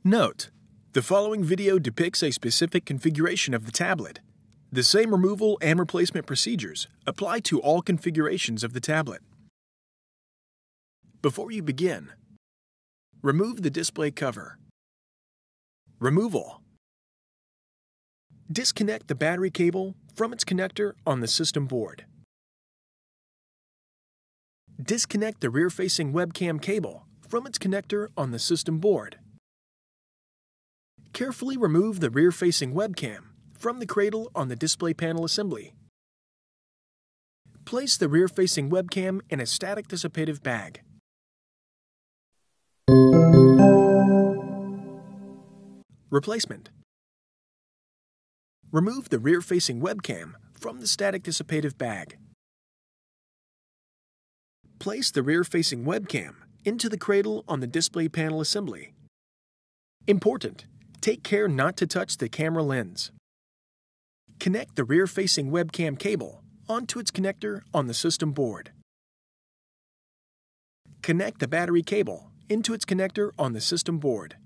Note: the following video depicts a specific configuration of the tablet. The same removal and replacement procedures apply to all configurations of the tablet. Before you begin, remove the display cover. Removal. Disconnect the battery cable from its connector on the system board. Disconnect the rear-facing webcam cable from its connector on the system board. Carefully remove the rear-facing webcam from the cradle on the display panel assembly. Place the rear-facing webcam in a static dissipative bag. Replacement. Remove the rear-facing webcam from the static dissipative bag. Place the rear-facing webcam into the cradle on the display panel assembly. Important: take care not to touch the camera lens. Connect the rear-facing webcam cable onto its connector on the system board. Connect the battery cable into its connector on the system board.